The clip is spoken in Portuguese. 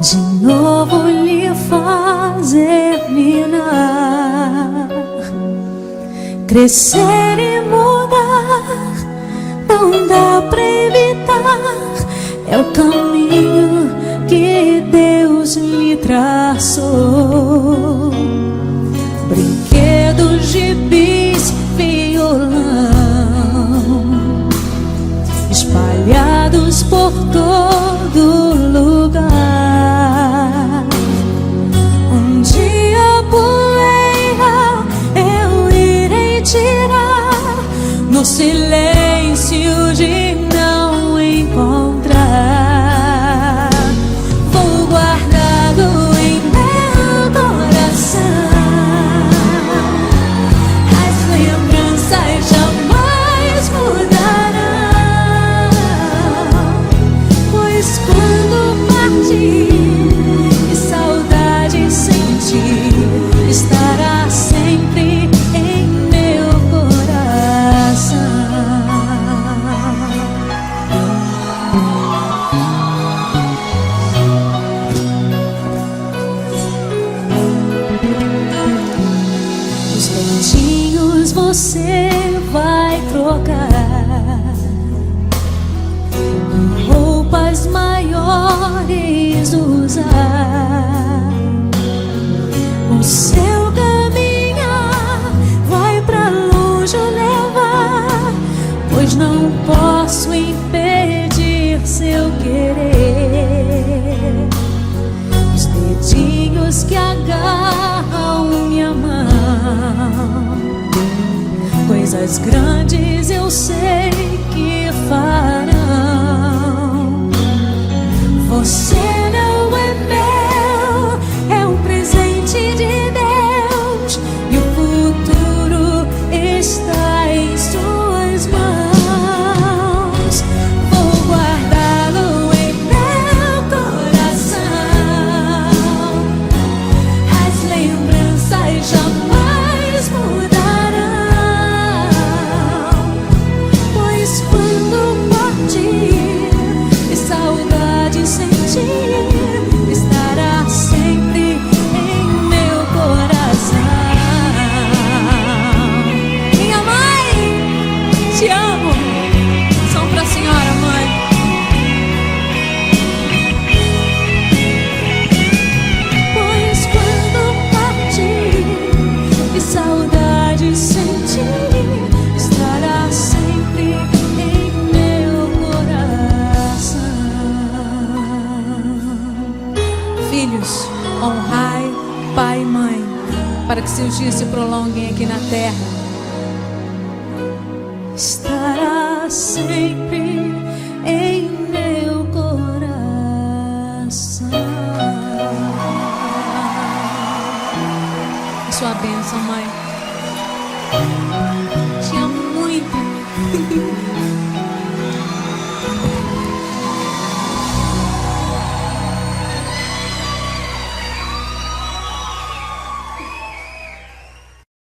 de novo lhe fazer mirar, crescer e mudar, não dá pra evitar. É o caminho que Deus lhe traçou. Brinquedos, gibis, violão, espalhados por todo lugar. Um dia a poeira eu irei tirar, no silêncio de não encontrar. Vou guardá-lo em meu coração, as lembranças jamais mudarão, pois quando partir e saudade sentir, estará sempre em meu coração. Os dentinhos você vai trocar, roupas maiores usar. O seu caminhar vai pra longe levar, pois não posso impedir seu querer. Os dedinhos que agarram minha mão, coisas grandes eu sei que farão. Você não é meu, é um presente de Deus, e o futuro está em suas mãos. Vou guardá-lo em meu coração, as lembranças jamais mudarão, pois quando partir e saudade sentir, estará sempre em meu coração. Minha mãe, te amo. São pra senhora, mãe. Pois quando partir e saudade sentir, estará sempre em meu coração. Filhos, honrai pai e mãe, para que seus dias se prolonguem aqui na terra. Estará sempre em meu coração. Sua bênção, mãe.